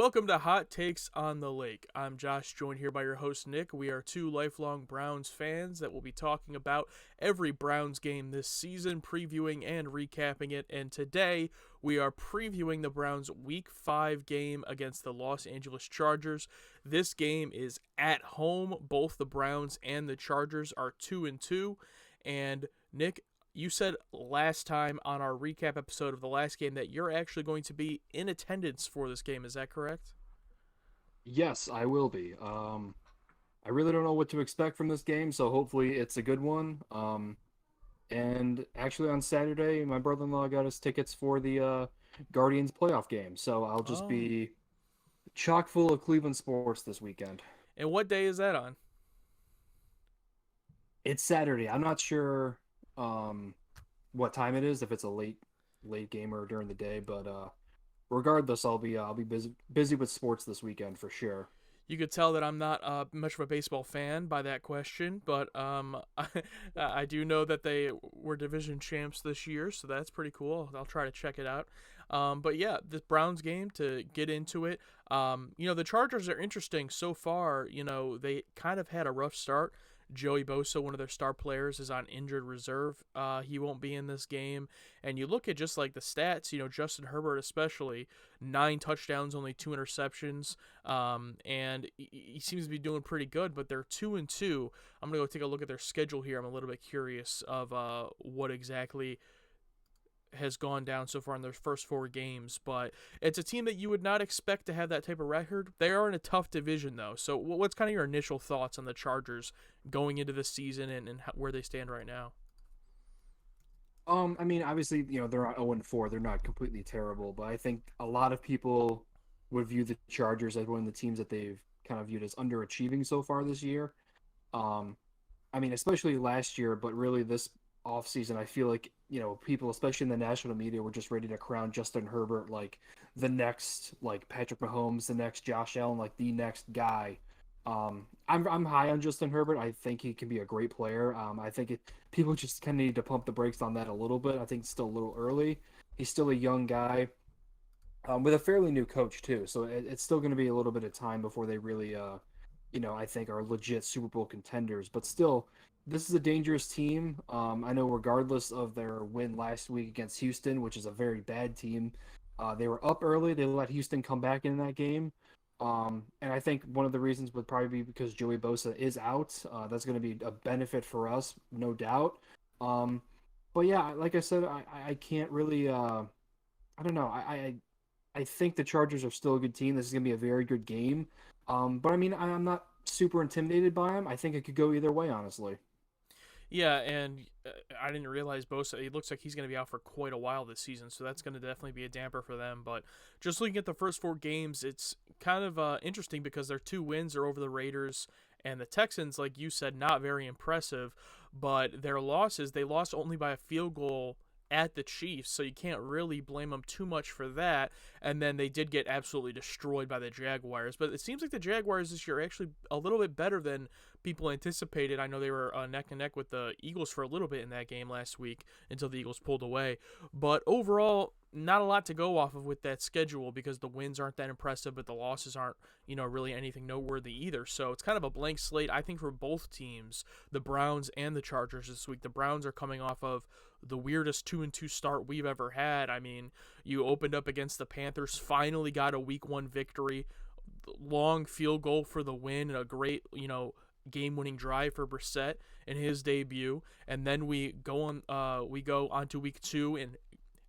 Welcome to Hot Takes on the Lake. I'm Josh, joined here by your host Nick. We are two lifelong Browns fans that will be talking about every Browns game this season, previewing and recapping it. And today we are previewing the Browns Week 5 game against the Los Angeles Chargers. This game is at home. Both the Browns and the Chargers are 2-2. And Nick, you said last time on our recap episode of the last game that you're actually going to be in attendance for this game. Is that correct? Yes, I will be. I really don't know what to expect from this game, so hopefully it's a good one. And actually on Saturday, my brother-in-law got us tickets for the Guardians playoff game, so I'll just Oh. be chock full of Cleveland sports this weekend. And what day is that on? It's Saturday. I'm not sure um what time it is, if it's a late game or during the day, but regardless, I'll be busy with sports this weekend for sure. You could tell that I'm not much of a baseball fan by that question, but I do know that they were division champs this year, so that's pretty cool. I'll try to check it out. But yeah, this Browns game, to get into it, the Chargers are interesting so far. They kind of had a rough start. Joey Bosa, one of their star players, is on injured reserve. He won't be in this game. And you look at just like the stats, Justin Herbert especially, 9 touchdowns, only 2 interceptions. And he seems to be doing pretty good, but they're 2-2. I'm gonna go take a look at their schedule here. I'm a little bit curious of what exactly has gone down so far in their first 4 games, but it's a team that you would not expect to have that type of record. They are in a tough division, though. So, what's kind of your initial thoughts on the Chargers going into the season and where they stand right now? I mean, obviously, they're not 0-4. They're not completely terrible, but I think a lot of people would view the Chargers as one of the teams that they've kind of viewed as underachieving so far this year. Um, I mean, especially last year, but really this offseason, I feel like, people, especially in the national media, were just ready to crown Justin Herbert like the next, like Patrick Mahomes, the next Josh Allen, like the next guy. I'm high on Justin Herbert. I think he can be a great player. I think people just kind of need to pump the brakes on that a little bit. I think it's still a little early. He's still a young guy, with a fairly new coach too. So it's still going to be a little bit of time before they really, I think are legit Super Bowl contenders. But still, this is a dangerous team. I know regardless of their win last week against Houston, which is a very bad team, they were up early. They let Houston come back in that game. And I think one of the reasons would probably be because Joey Bosa is out. That's going to be a benefit for us, no doubt. Um, but yeah, like I said, I can't really. I don't know. I think the Chargers are still a good team. This is going to be a very good game. But I mean, I'm not super intimidated by them. I think it could go either way, honestly. Yeah, and I didn't realize Bosa. It looks like he's going to be out for quite a while this season, so that's going to definitely be a damper for them. But just looking at the first 4 games, it's kind of interesting because their 2 wins are over the Raiders and the Texans. Like you said, not very impressive, but their losses, they lost only by a field goal at the Chiefs, so you can't really blame them too much for that. And then they did get absolutely destroyed by the Jaguars. But it seems like the Jaguars this year are actually a little bit better than people anticipated. I know they were neck and neck with the Eagles for a little bit in that game last week until the Eagles pulled away. But overall, not a lot to go off of with that schedule because the wins aren't that impressive, but the losses aren't, really anything noteworthy either. So it's kind of a blank slate, I think, for both teams, the Browns and the Chargers this week. The Browns are coming off of the weirdest 2-2 start we've ever had. I mean, you opened up against the Panthers, finally got a week 1 victory, long field goal for the win, and a great, game-winning drive for Brissett in his debut, and then we go on to week 2 and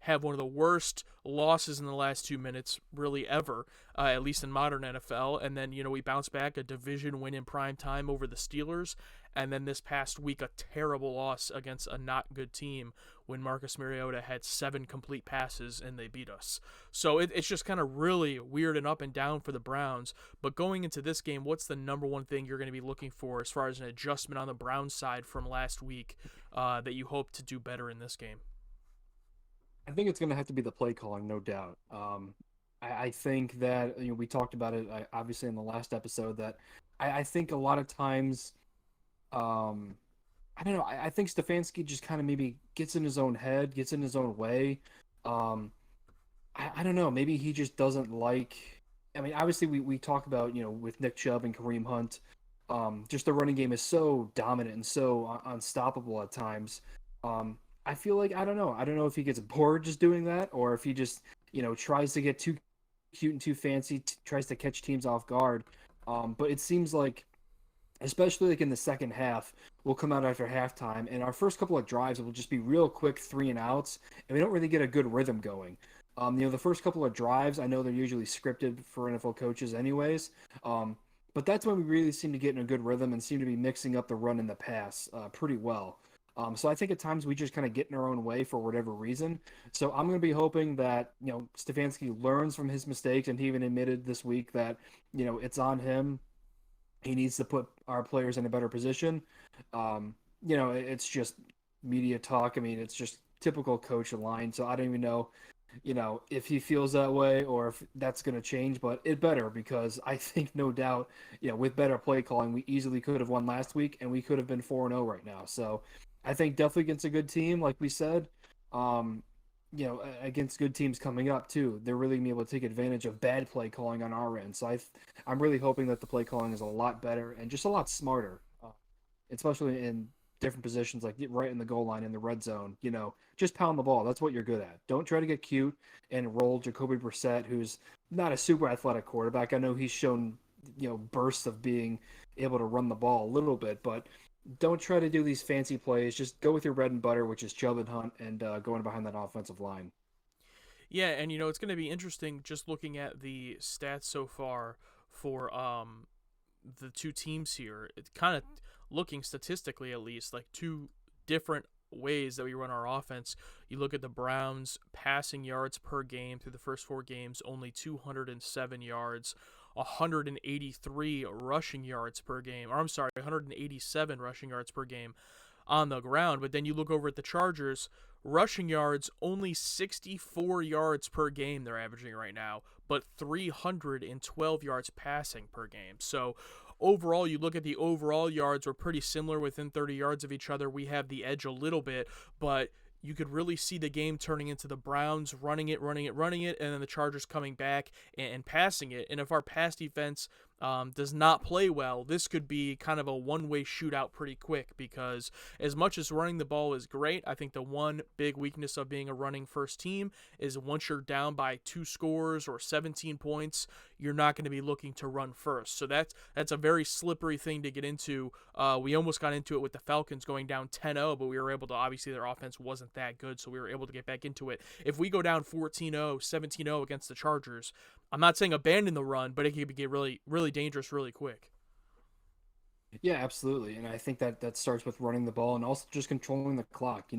have one of the worst losses in the last 2 minutes, really ever, at least in modern NFL. And then, we bounce back a division win in prime time over the Steelers. And then this past week, a terrible loss against a not good team when Marcus Mariota had 7 complete passes and they beat us. So it's just kind of really weird and up and down for the Browns. But going into this game, what's the number one thing you're going to be looking for as far as an adjustment on the Browns side from last week that you hope to do better in this game? I think it's going to have to be the play calling, no doubt. I think that we talked about it obviously in the last episode that I think a lot of times, um, I don't know. I think Stefanski just kind of maybe gets in his own head, gets in his own way. Um, I don't know. Maybe he just doesn't like. I mean, obviously we talk about, with Nick Chubb and Kareem Hunt, just the running game is so dominant and so unstoppable at times. I feel like I don't know if he gets bored just doing that, or if he just tries to get too cute and too fancy, tries to catch teams off guard. But it seems like, especially like in the second half, we'll come out after halftime, and our first couple of drives will just be real quick 3 and outs, and we don't really get a good rhythm going. The first couple of drives, I know they're usually scripted for NFL coaches, anyways. Um, but that's when we really seem to get in a good rhythm and seem to be mixing up the run and the pass pretty well. So I think at times we just kind of get in our own way for whatever reason. So I'm going to be hoping that Stefanski learns from his mistakes, and he even admitted this week that it's on him. He needs to put our players in a better position. It's just media talk. I mean, it's just typical coach line. So I don't even know, if he feels that way or if that's going to change, but it better, because I think no doubt, with better play calling, we easily could have won last week and we could have been 4-0 right now. So I think definitely against a good team, like we said, um, against good teams coming up too, they're really gonna be able to take advantage of bad play calling on our end. So I'm really hoping that the play calling is a lot better and just a lot smarter, especially in different positions, like right in the goal line in the red zone. Just pound the ball. That's what you're good at. Don't try to get cute and roll Jacoby Brissett, who's not a super athletic quarterback. I know he's shown bursts of being able to run the ball a little bit, but don't try to do these fancy plays. Just go with your bread and butter, which is Chubb and Hunt, and going behind that offensive line. Yeah, and it's going to be interesting just looking at the stats so far for the two teams here. It's kind of looking statistically, at least, like two different ways that we run our offense. You look at the Browns passing yards per game through the first 4 games, only 207 yards. 183 rushing yards per game, or I'm sorry, 187 rushing yards per game on the ground. But then you look over at the Chargers, rushing yards only 64 yards per game they're averaging right now, but 312 yards passing per game. So overall, you look at the overall yards, we're pretty similar within 30 yards of each other. We have the edge a little bit, but you could really see the game turning into the Browns running it, and then the Chargers coming back and passing it. And if our pass defense does not play well, this could be kind of a one-way shootout pretty quick, because as much as running the ball is great, I think the one big weakness of being a running first team is once you're down by 2 scores or 17 points, you're not going to be looking to run first. So that's a very slippery thing to get into. We almost got into it with the Falcons going down 10-0, but we were able to, obviously their offense wasn't that good, so we were able to get back into it. If we go down 14-0, 17-0 against the Chargers, I'm not saying abandon the run, but it could get really, really dangerous really quick. Yeah, absolutely. And I think that starts with running the ball and also just controlling the clock.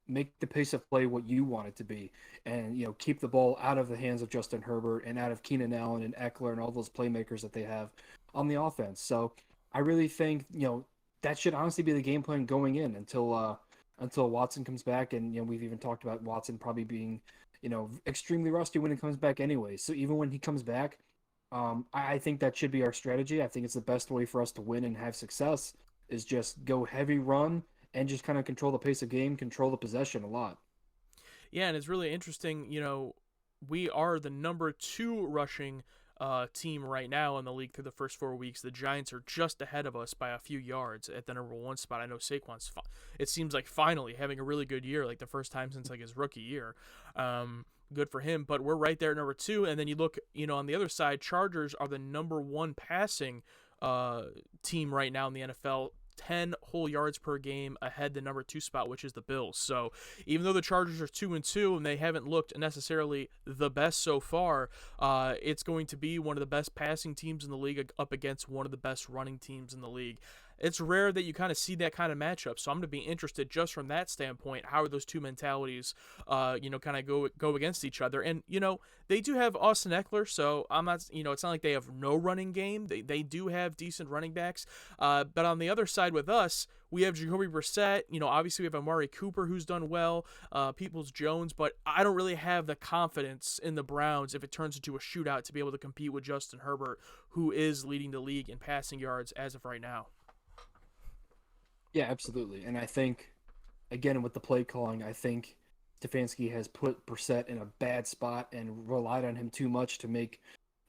Make the pace of play what you want it to be, and keep the ball out of the hands of Justin Herbert and out of Keenan Allen and Eckler and all those playmakers that they have on the offense. So I really think that should honestly be the game plan going in until Watson comes back. And we've even talked about Watson probably being extremely rusty when he comes back anyway. So even when he comes back, I think that should be our strategy. I think it's the best way for us to win and have success is just go heavy run and just kind of control the pace of game, control the possession a lot. Yeah, and it's really interesting. We are the number 2 rushing team right now in the league through the first 4 weeks. The Giants are just ahead of us by a few yards at the number 1 spot. I know Saquon's, it seems like finally having a really good year, like the first time since like his rookie year. Good for him, but we're right there at number 2. And then you look, on the other side, Chargers are the number 1 passing team right now in the NFL. 10 whole yards per game ahead the number 2 spot, which is the Bills. So even though the Chargers are 2-2 and they haven't looked necessarily the best so far, it's going to be one of the best passing teams in the league up against one of the best running teams in the league. It's rare that you kind of see that kind of matchup, so I'm going to be interested just from that standpoint. How are those two mentalities, kind of go against each other? And they do have Austin Eckler, so I'm not, it's not like they have no running game. They do have decent running backs, but on the other side with us, we have Jacoby Brissett. Obviously we have Amari Cooper who's done well, Peoples-Jones, but I don't really have the confidence in the Browns if it turns into a shootout to be able to compete with Justin Herbert, who is leading the league in passing yards as of right now. Yeah, absolutely. And I think, again, with the play calling, I think Stefanski has put Brissett in a bad spot and relied on him too much to make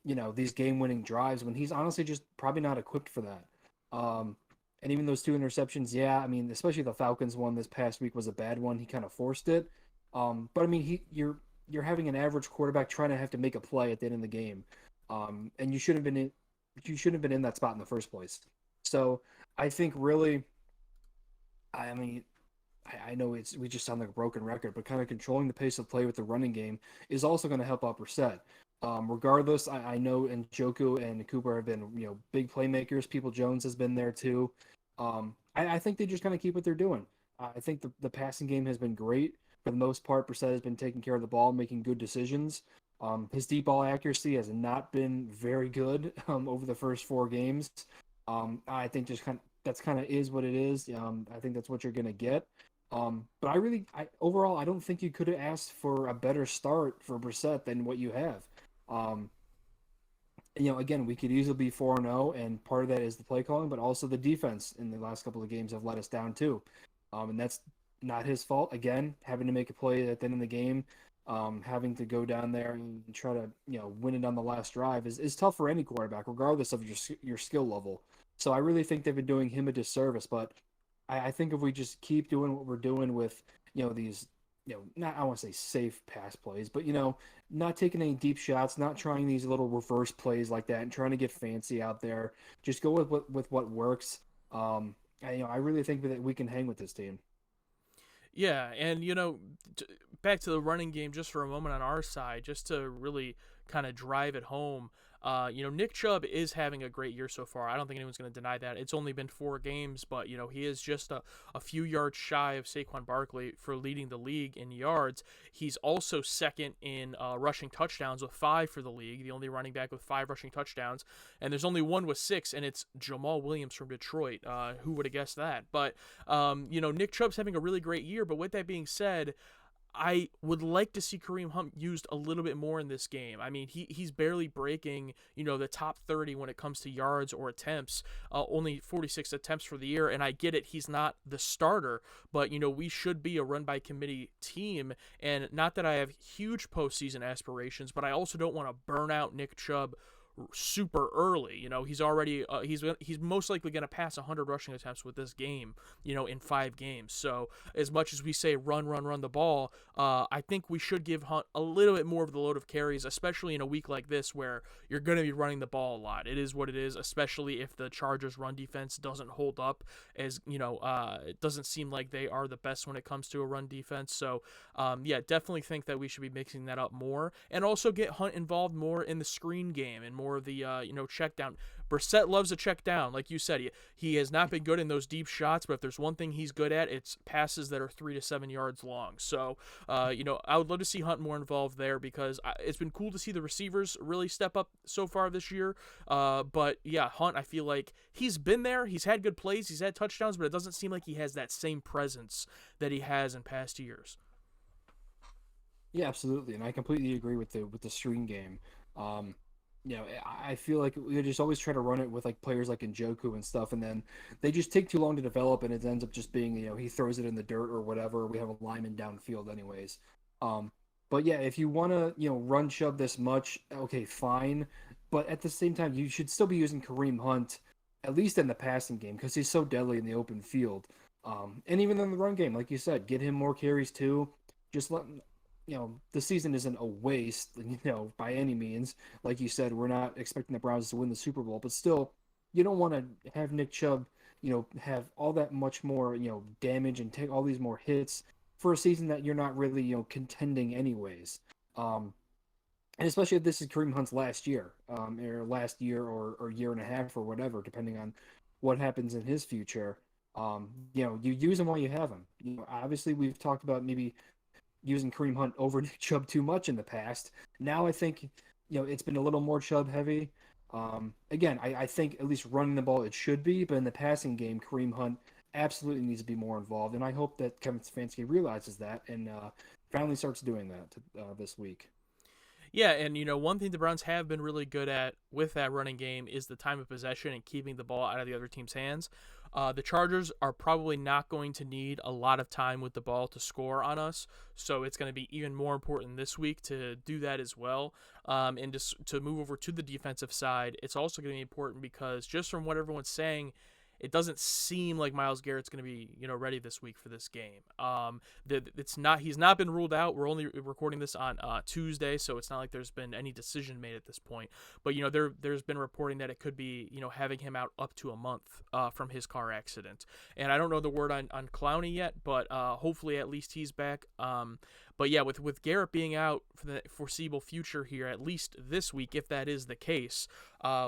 these game-winning drives when he's honestly just probably not equipped for that. Um, and even those two interceptions, yeah, I mean, especially the Falcons one this past week was a bad one. He kind of forced it. But I mean, you're having an average quarterback trying to have to make a play at the end of the game, and you shouldn't have been in that spot in the first place. So I think really, I mean, I know we just sound like a broken record, but kind of controlling the pace of play with the running game is also going to help out Brissett. Regardless, I know Njoku and Cooper have been big playmakers. People Jones has been there too. I think they just kind of keep what they're doing. I think the passing game has been great for the most part. Brissett has been taking care of the ball, making good decisions. His deep ball accuracy has not been very good over the first 4 games. I think just that's kind of is what it is. I think that's what you're gonna get. But overall, I don't think you could have asked for a better start for Brissett than what you have. Um, again, we could easily be 4-0, and part of that is the play calling, but also the defense in the last couple of games have let us down too. And that's not his fault. Again, having to make a play at the end of the game, having to go down there and try to win it on the last drive is tough for any quarterback, regardless of your skill level. So I really think they've been doing him a disservice. But I think if we just keep doing what we're doing with these not I want to say safe pass plays, but not taking any deep shots, not trying these little reverse plays like that, and trying to get fancy out there. Just go with what works. I really think that we can hang with this team. Yeah, and back to the running game just for a moment on our side, just to really kind of drive it home. Nick Chubb is having a great year so far. I don't think anyone's going to deny that. It's only been 4 games, but he is just a few yards shy of Saquon Barkley for leading the league in yards. He's also second in rushing touchdowns with 5 for the league, the only running back with 5 rushing touchdowns. And there's only one with 6, and it's Jamal Williams from Detroit. Who would have guessed that? But Nick Chubb's having a really great year. But with that being said, I would like to see Kareem Hunt used a little bit more in this game. I mean, he's barely breaking, the top 30 when it comes to yards or attempts. Only 46 attempts for the year, and I get it. He's not the starter, but we should be a run by committee team. And not that I have huge postseason aspirations, but I also don't want to burn out Nick Chubb super early. He's already he's most likely going to pass 100 rushing attempts with this game, in 5 games. So as much as we say run the ball, I think we should give Hunt a little bit more of the load of carries, especially in a week like this where you're going to be running the ball a lot. It is what it is, especially if the Chargers run defense doesn't hold up, as it doesn't seem like they are the best when it comes to a run defense. So yeah, definitely think that we should be mixing that up more, and also get Hunt involved more in the screen game and more of the check down. Brissett loves a check down, like you said. He has not been good in those deep shots, but if there's one thing he's good at, it's passes that are 3 to 7 yards long. So I would love to see Hunt more involved there, because it's been cool to see the receivers really step up so far this year. But yeah, Hunt, I feel like he's been there. He's had good plays. He's had touchdowns, but it doesn't seem like he has that same presence that he has in past years. Yeah, absolutely, and I completely agree with the screen game. Um, I feel like we just always try to run it with like players like Njoku and stuff, and then they just take too long to develop, and it ends up just being he throws it in the dirt or whatever. We have a lineman downfield anyways. Um, but yeah, if you want to run Chubb this much, okay, fine. But at the same time, you should still be using Kareem Hunt at least in the passing game because he's so deadly in the open field. And even in the run game, like you said, get him more carries too. Just let the season isn't a waste, by any means. Like you said, we're not expecting the Browns to win the Super Bowl, but still, you don't want to have Nick Chubb, have all that much more, damage and take all these more hits for a season that you're not really, contending anyways. And especially if this is Kareem Hunt's last year, or last year or year and a half or whatever, depending on what happens in his future. You use him while you have him. Obviously, we've talked about maybe using Kareem Hunt over Nick Chubb too much in the past. Now I think it's been a little more Chubb heavy. Again, I think at least running the ball it should be, but in the passing game, Kareem Hunt absolutely needs to be more involved, and I hope that Kevin Stefanski realizes that and finally starts doing that this week. Yeah, and one thing the Browns have been really good at with that running game is the time of possession and keeping the ball out of the other team's hands. The Chargers are probably not going to need a lot of time with the ball to score on us, so it's going to be even more important this week to do that as well. And just to move over to the defensive side, it's also going to be important because just from what everyone's saying, it doesn't seem like Myles Garrett's going to be, ready this week for this game. It's not. He's not been ruled out. We're only recording this on Tuesday, so it's not like there's been any decision made at this point. But there's been reporting that it could be, having him out up to a month from his car accident. And I don't know the word on Clowney yet, but hopefully at least he's back. But yeah, with Garrett being out for the foreseeable future here, at least this week, if that is the case,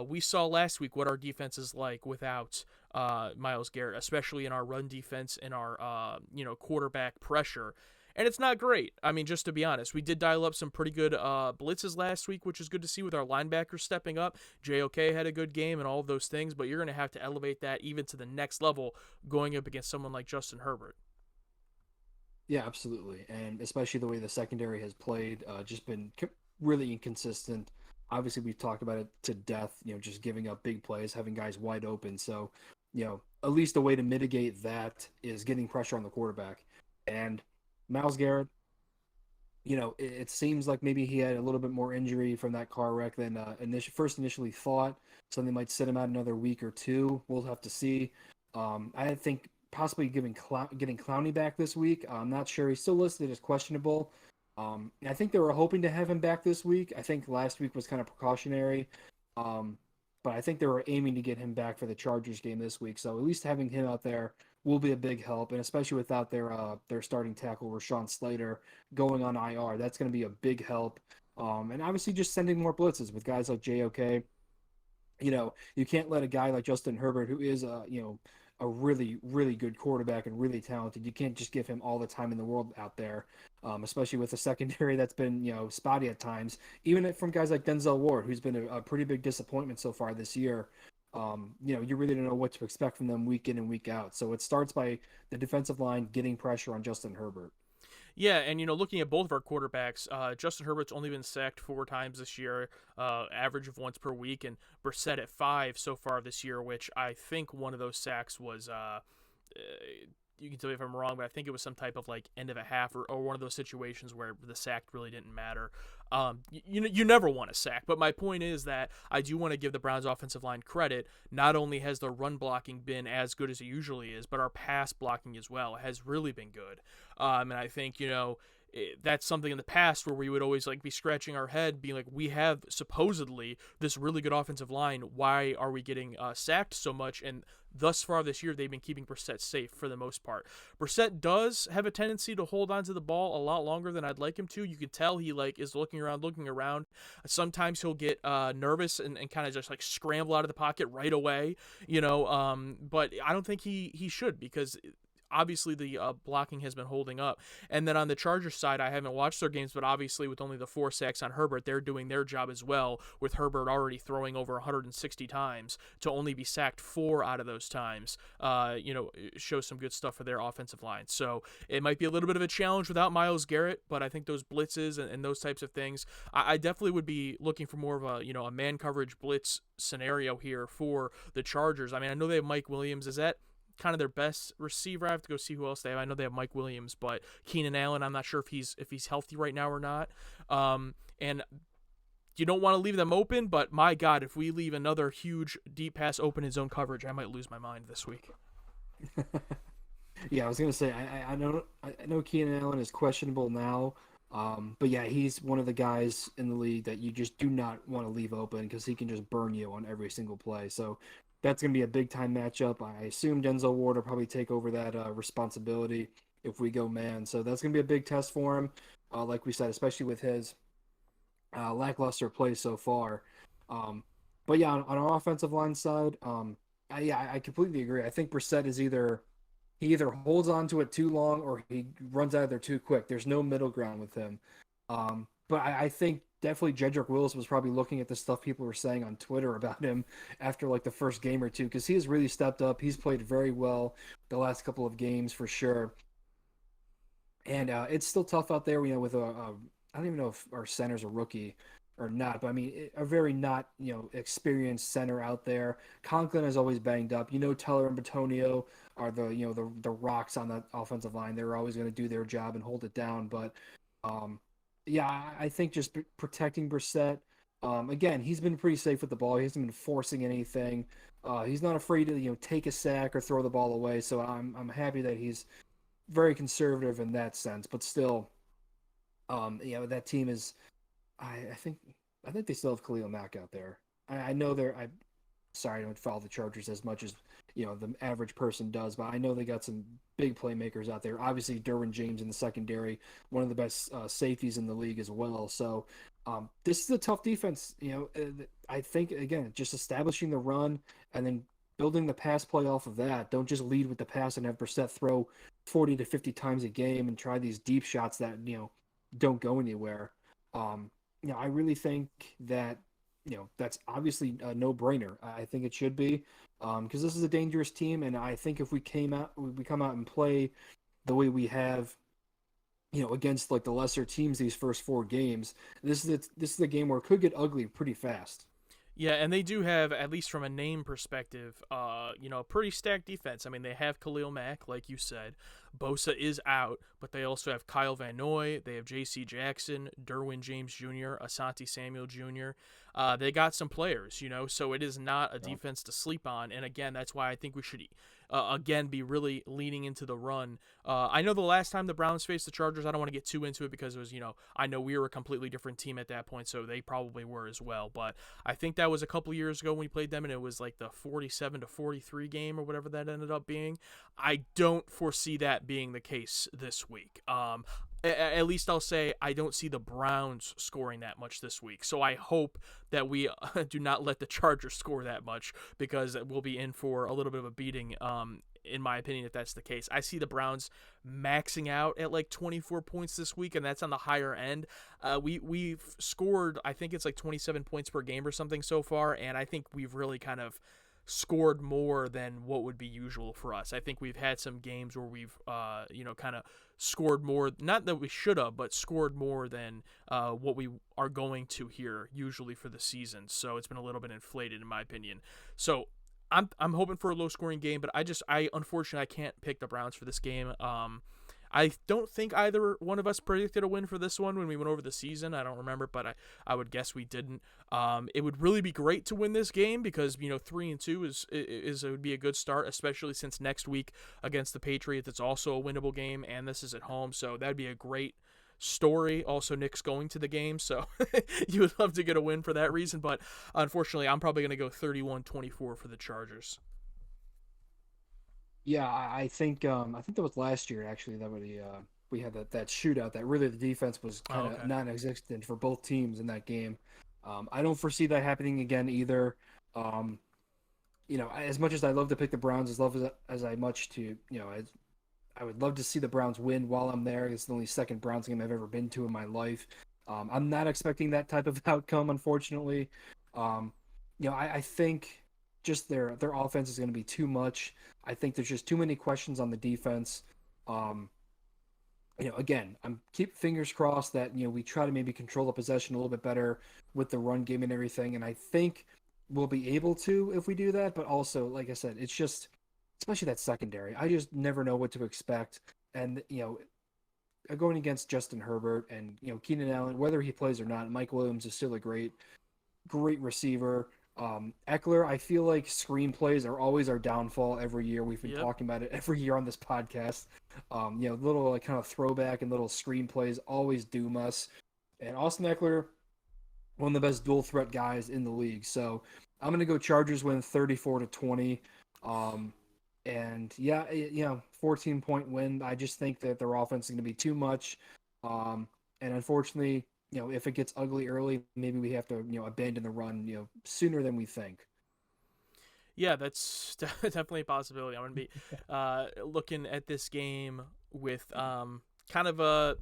we saw last week what our defense is like without Myles Garrett, especially in our run defense and our quarterback pressure. And it's not great. I mean, just to be honest, we did dial up some pretty good blitzes last week, which is good to see with our linebackers stepping up. JOK had a good game and all of those things, but you're going to have to elevate that even to the next level going up against someone like Justin Herbert. Yeah, absolutely, and especially the way the secondary has played, just been really inconsistent. Obviously, we've talked about it to death. Just giving up big plays, having guys wide open. So, at least a way to mitigate that is getting pressure on the quarterback. And Myles Garrett, it seems like maybe he had a little bit more injury from that car wreck than first initially thought. Something might sit him out another week or two. We'll have to see. I think possibly getting Clowney back this week. I'm not sure. He's still listed as questionable. I think they were hoping to have him back this week. I think last week was kind of precautionary. But I think they were aiming to get him back for the Chargers game this week. So at least having him out there will be a big help, and especially without their starting tackle Rashawn Slater going on IR, that's going to be a big help. And obviously just sending more blitzes with guys like JOK. You can't let a guy like Justin Herbert, who is a really, really good quarterback and really talented. You can't just give him all the time in the world out there, especially with a secondary that's been, spotty at times. Even from guys like Denzel Ward, who's been a pretty big disappointment so far this year. You really don't know what to expect from them week in and week out. So it starts by the defensive line getting pressure on Justin Herbert. Yeah, and looking at both of our quarterbacks, Justin Herbert's only been sacked 4 times this year, average of once per week, and Brissett at 5 so far this year, which I think one of those sacks was. You can tell me if I'm wrong, but I think it was some type of like end of a half or one of those situations where the sack really didn't matter. You never want a sack, but my point is that I do want to give the Browns offensive line credit. Not only has the run blocking been as good as it usually is, but our pass blocking as well has really been good. And I think that's something in the past where we would always like be scratching our head being like, we have supposedly this really good offensive line, why are we getting sacked so much? And thus far this year they've been keeping Brissett safe for the most part. Brissett does have a tendency to hold onto the ball a lot longer than I'd like him to. You can tell he is looking around. Sometimes he'll get nervous and kind of just like scramble out of the pocket right away, but I don't think he should, because obviously the blocking has been holding up. And then on the Chargers side, I haven't watched their games, but obviously with only the 4 sacks on Herbert, they're doing their job as well, with Herbert already throwing over 160 times to only be sacked 4 out of those times. It shows some good stuff for their offensive line. So it might be a little bit of a challenge without Myles Garrett, but I think those blitzes and those types of things, I definitely would be looking for more of a man coverage blitz scenario here for the Chargers. I mean, I know they have Mike Williams. Is that kind of their best receiver? I have to go see who else they have. I know they have Mike Williams, but Keenan Allen, I'm not sure if he's healthy right now or not. And you don't want to leave them open, but my God, if we leave another huge deep pass open in zone coverage, I might lose my mind this week. Yeah, I was gonna say I know Keenan Allen is questionable now, but yeah, he's one of the guys in the league that you just do not want to leave open because he can just burn you on every single play. So that's going to be a big-time matchup. I assume Denzel Ward will probably take over that responsibility if we go man. So that's going to be a big test for him, like we said, especially with his lackluster play so far. But yeah, on our offensive line side, I completely agree. I think Brissett is he either holds on to it too long or he runs out of there too quick. There's no middle ground with him. But I think definitely Jedrick Wills was probably looking at the stuff people were saying on Twitter about him after like the first game or two, because he has really stepped up. He's played very well the last couple of games for sure. And it's still tough out there, with I don't even know if our center's a rookie or not, but I mean a very not experienced center out there. Conklin is always banged up. Teller and Batonio are the rocks on the offensive line. They're always going to do their job and hold it down. But yeah, I think just protecting Brissett. Again, he's been pretty safe with the ball. He hasn't been forcing anything. He's not afraid to take a sack or throw the ball away. So I'm happy that he's very conservative in that sense. But still, that team is. I think they still have Khalil Mack out there. I know they're. Sorry, I don't follow the Chargers as much as the average person does, but I know they got some big playmakers out there. Obviously, Derwin James in the secondary, one of the best safeties in the league as well. So this is a tough defense. I think again, just establishing the run and then building the pass play off of that. Don't just lead with the pass and have Brissett throw 40 to 50 times a game and try these deep shots that don't go anywhere. I really think that that's obviously a no-brainer. I think it should be because this is a dangerous team, and I think if we come out and play the way we have, against like the lesser teams these first 4 games, this is the game where it could get ugly pretty fast. Yeah, and they do have, at least from a name perspective, a pretty stacked defense. I mean, they have Khalil Mack, like you said. Bosa is out, but they also have Kyle Van Noy. They have J.C. Jackson, Derwin James Jr., Asante Samuel Jr. They got some players, so it is not a defense to sleep on. And again, that's why I think we should, again, be really leaning into the run. I know the last time the Browns faced the Chargers, I don't want to get too into it because it was, I know we were a completely different team at that point, so they probably were as well. But I think that was a couple years ago when we played them, and it was like the 47-43 game or whatever that ended up being. I don't foresee that being the case this week. At least I'll say I don't see the Browns scoring that much this week. So I hope that we do not let the Chargers score that much because we'll be in for a little bit of a beating, in my opinion, if that's the case. I see the Browns maxing out at like 24 points this week, and that's on the higher end. We've scored, I think it's like 27 points per game or something so far, and I think we've really kind of scored more than what would be usual for us. I think we've had some games where we've, kind of scored more, not that we should have, but scored more than what we are going to here usually for the season. So it's been a little bit inflated in my opinion. So I'm hoping for a low scoring game, but I unfortunately I can't pick the Browns for this game. I don't think either one of us predicted a win for this one when we went over the season. I don't remember, but I would guess we didn't. It would really be great to win this game because 3-2 is it would be a good start, especially since next week against the Patriots it's also a winnable game, and this is at home, so that'd be a great story. Also, Nick's going to the game, so you would love to get a win for that reason. But unfortunately, I'm probably going to go 31-24 for the Chargers. Yeah, I think that was last year actually that we had that shootout that really the defense was kind of non-existent for both teams in that game. I don't foresee that happening again either. As much as I love to pick the Browns, as I much to I would love to see the Browns win while I'm there. It's the only second Browns game I've ever been to in my life. I'm not expecting that type of outcome, unfortunately. I think just their offense is going to be too much. I think there's just too many questions on the defense. Again, I'm keep fingers crossed that we try to maybe control the possession a little bit better with the run game and everything, and I think we'll be able to if we do that. But also, like I said, it's just especially that secondary. I just never know what to expect, and going against Justin Herbert and Keenan Allen, whether he plays or not, Mike Williams is still a great receiver. Eckler, I feel like screenplays are always our downfall every year. We've been talking about it every year on this podcast. Little kind of throwback and little screenplays always doom us. And Austin Eckler, one of the best dual threat guys in the league. So I'm going to go Chargers win 34-20. And 14-point win. I just think that their offense is going to be too much. And unfortunately, if it gets ugly early, maybe we have to, abandon the run, sooner than we think. Yeah, that's definitely a possibility. I'm going to be looking at this game with kind of a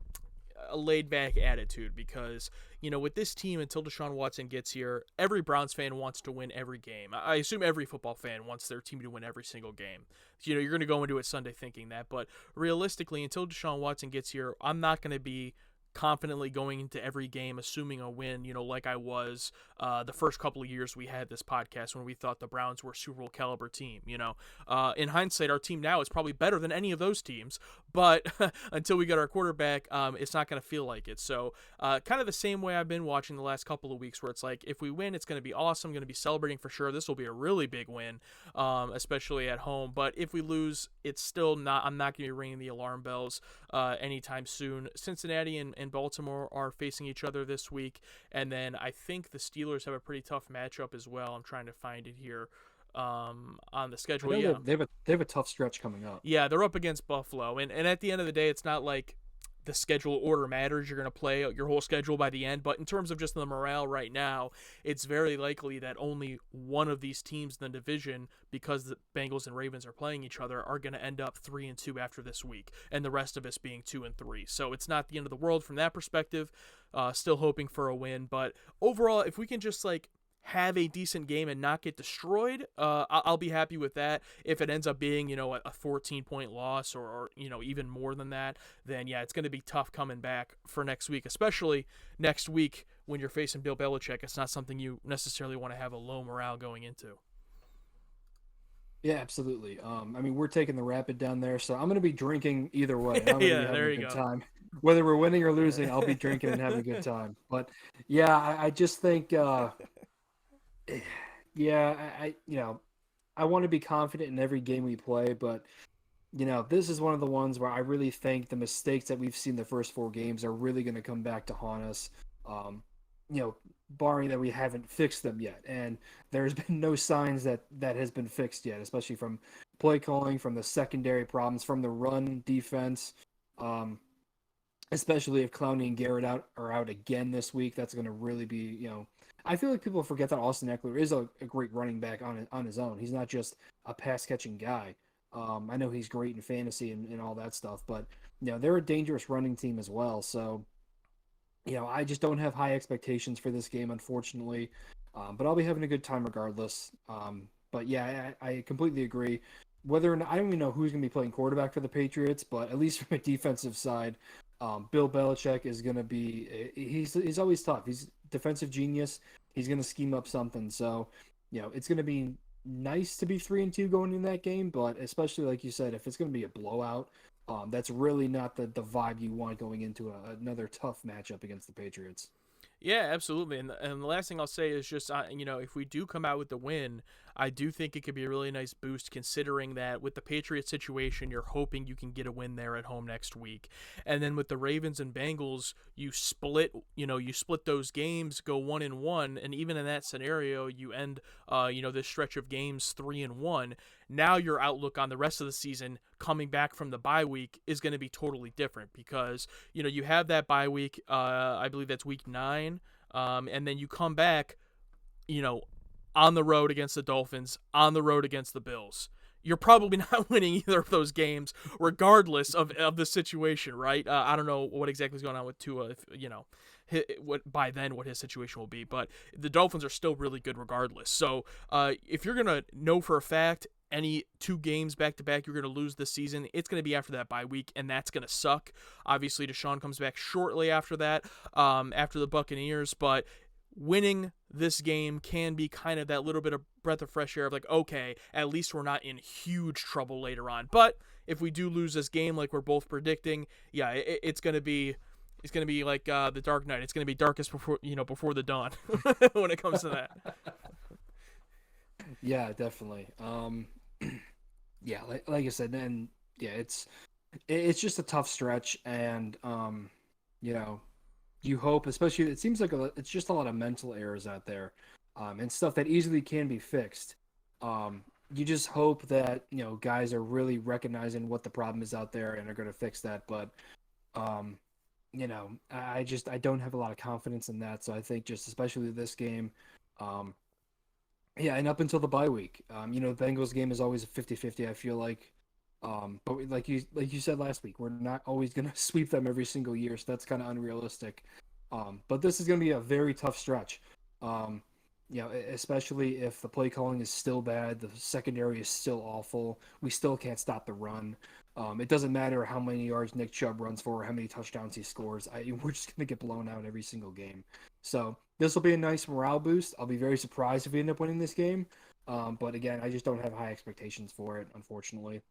laid-back attitude because, with this team, until Deshaun Watson gets here, every Browns fan wants to win every game. I assume every football fan wants their team to win every single game. You're going to go into it Sunday thinking that, but realistically, until Deshaun Watson gets here, I'm not going to be confidently going into every game, assuming a win, like I was the first couple of years we had this podcast when we thought the Browns were a Super Bowl caliber team. In hindsight, our team now is probably better than any of those teams, but until we get our quarterback, it's not going to feel like it. So kind of the same way I've been watching the last couple of weeks, where it's like, if we win, it's going to be awesome, going to be celebrating for sure. This will be a really big win, especially at home. But if we lose, it's still not, I'm not going to be ringing the alarm bells anytime soon. Cincinnati and Baltimore are facing each other this week, and then I think the Steelers have a pretty tough matchup as well. I'm trying to find it here on the schedule. I know they have a tough stretch coming up. Yeah, they're up against Buffalo, and at the end of the day, it's not like the schedule order matters. You're going to play your whole schedule by the end, but in terms of just the morale right now, it's very likely that only one of these teams in the division, because the Bengals and Ravens are playing each other, are going to end up 3-2 after this week, and the rest of us being 2-3. So it's not the end of the world from that perspective. Still hoping for a win, but overall, if we can just have a decent game and not get destroyed, I'll be happy with that. If it ends up being, a 14-point loss or even more than that, then yeah, it's going to be tough coming back for next week, especially next week when you're facing Bill Belichick. It's not something you necessarily want to have a low morale going into. Yeah, absolutely. I mean, we're taking the Rapid down there, so I'm going to be drinking either way. I'm going to Yeah, be having there a you good go. time. Whether we're winning or losing, I'll be drinking and having a good time. But yeah, I just think, yeah, I want to be confident in every game we play, but this is one of the ones where I really think the mistakes that we've seen the first four games are really going to come back to haunt us. Um, Barring that we haven't fixed them yet, and there's been no signs that has been fixed yet, especially from play calling, from the secondary problems, from the run defense. Um, Especially if Clowney and Garrett are out again this week, that's going to really be. I feel like people forget that Austin Eckler is a great running back on his own. He's not just a pass catching guy. I know he's great in fantasy and all that stuff, but they're a dangerous running team as well. So I just don't have high expectations for this game, unfortunately. But I'll be having a good time regardless. But yeah, I completely agree. Whether or not, I don't even know who's going to be playing quarterback for the Patriots, but at least from a defensive side, Bill Belichick is going to be. He's always tough. He's a defensive genius. He's going to scheme up something. So, it's going to be nice to be 3-2 going in that game, but especially like you said, if it's going to be a blowout, that's really not the vibe you want going into another tough matchup against the Patriots. Yeah, absolutely. And the last thing I'll say is just, if we do come out with the win, I do think it could be a really nice boost, considering that with the Patriots situation, you're hoping you can get a win there at home next week. And then with the Ravens and Bengals, you split those games, go 1-1, and even in that scenario, you end, this stretch of games 3-1. Now your outlook on the rest of the season coming back from the bye week is going to be totally different, because you have that bye week, I believe that's week 9, and then you come back on the road against the Dolphins, on the road against the Bills. You're probably not winning either of those games, regardless of the situation, right? I don't know what exactly is going on with Tua, what his situation will be, but the Dolphins are still really good regardless. So if you're gonna know for a fact any 2 games back to back you're going to lose this season, it's going to be after that bye week, and that's going to suck. Obviously, Deshaun comes back shortly after that, after the Buccaneers, but winning this game can be kind of that little bit of breath of fresh air of okay, at least we're not in huge trouble later on. But if we do lose this game like we're both predicting, yeah, it's going to be like the Dark Knight. It's going to be darkest before the dawn when it comes to that. Yeah, definitely. Yeah, like I said, and yeah, it's just a tough stretch, and you hope, especially, it seems like it's just a lot of mental errors out there, and stuff that easily can be fixed. You just hope that guys are really recognizing what the problem is out there and are going to fix that. But I don't have a lot of confidence in that. So I think just especially this game, yeah, and up until the bye week, the Bengals game is always a 50-50, I feel like. But like you said last week, we're not always going to sweep them every single year, so that's kind of unrealistic. But this is going to be a very tough stretch. Especially if the play calling is still bad, the secondary is still awful, we still can't stop the run. It doesn't matter how many yards Nick Chubb runs for or how many touchdowns he scores. We're just going to get blown out every single game. So this will be a nice morale boost. I'll be very surprised if we end up winning this game. But again, I just don't have high expectations for it, unfortunately.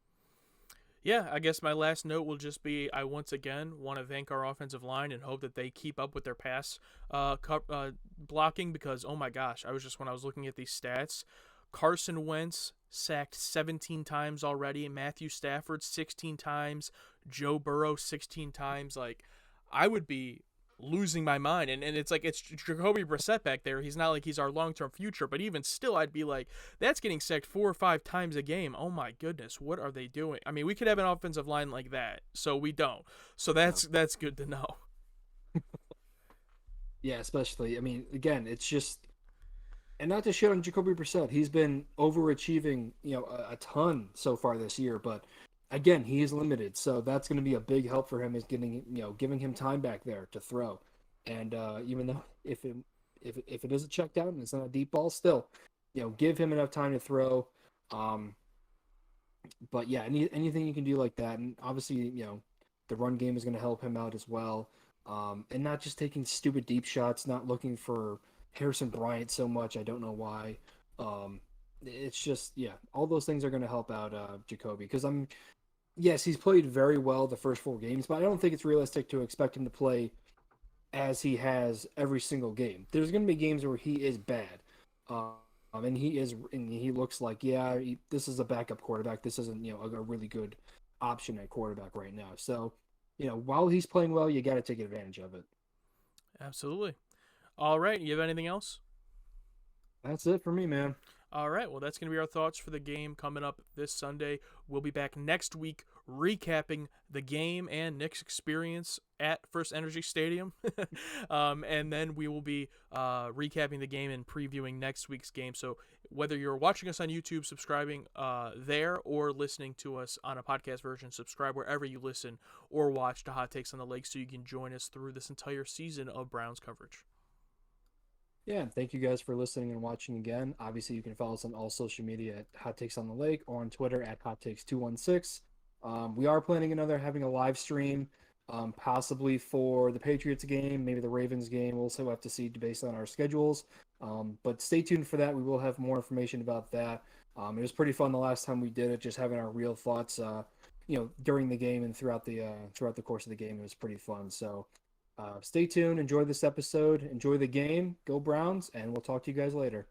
Yeah, I guess my last note will just be I once again want to thank our offensive line and hope that they keep up with their pass blocking because, oh my gosh, when I was looking at these stats, Carson Wentz sacked 17 times already, Matthew Stafford 16 times, Joe Burrow 16 times. Like, I would be losing my mind. And it's like it's Jacoby Brissett back there. He's not like he's our long term future, but even still, I'd be like, that's getting sacked 4 or 5 times a game. Oh my goodness, what are they doing? I mean, we could have an offensive line like that, so we don't. So that's good to know. Yeah, especially. I mean, again, it's just, and not to shit on Jacoby Brissett, he's been overachieving, a ton so far this year. But again, he is limited, so that's going to be a big help for him is giving him time back there to throw. And even though if it is a check down and it's not a deep ball, still, give him enough time to throw. Um, but yeah, anything you can do like that, and obviously, the run game is going to help him out as well. And not just taking stupid deep shots, not looking for Harrison Bryant so much. I don't know why. It's just, yeah, all those things are going to help out Jacoby because yes, he's played very well the first 4 games, but I don't think it's realistic to expect him to play as he has every single game. There's going to be games where he is bad. And he looks like, yeah, this is a backup quarterback. This isn't, a really good option at quarterback right now. So, while he's playing well, you got to take advantage of it. Absolutely. All right, you have anything else? That's it for me, man. All right, well, that's going to be our thoughts for the game coming up this Sunday. We'll be back next week recapping the game and Nick's experience at First Energy Stadium. And then we will be recapping the game and previewing next week's game. So whether you're watching us on YouTube, subscribing there, or listening to us on a podcast version, subscribe wherever you listen or watch to Hot Takes on the Lake so you can join us through this entire season of Browns coverage. Yeah, and thank you guys for listening and watching again. Obviously, you can follow us on all social media at Hot Takes on the Lake or on Twitter at Hot Takes 216. We are planning having a live stream, possibly for the Patriots game, maybe the Ravens game. We'll also have to see based on our schedules. But stay tuned for that. We will have more information about that. It was pretty fun the last time we did it, just having our real thoughts, during the game and throughout the course of the game. It was pretty fun. So stay tuned. Enjoy this episode. Enjoy the game. Go Browns, and we'll talk to you guys later.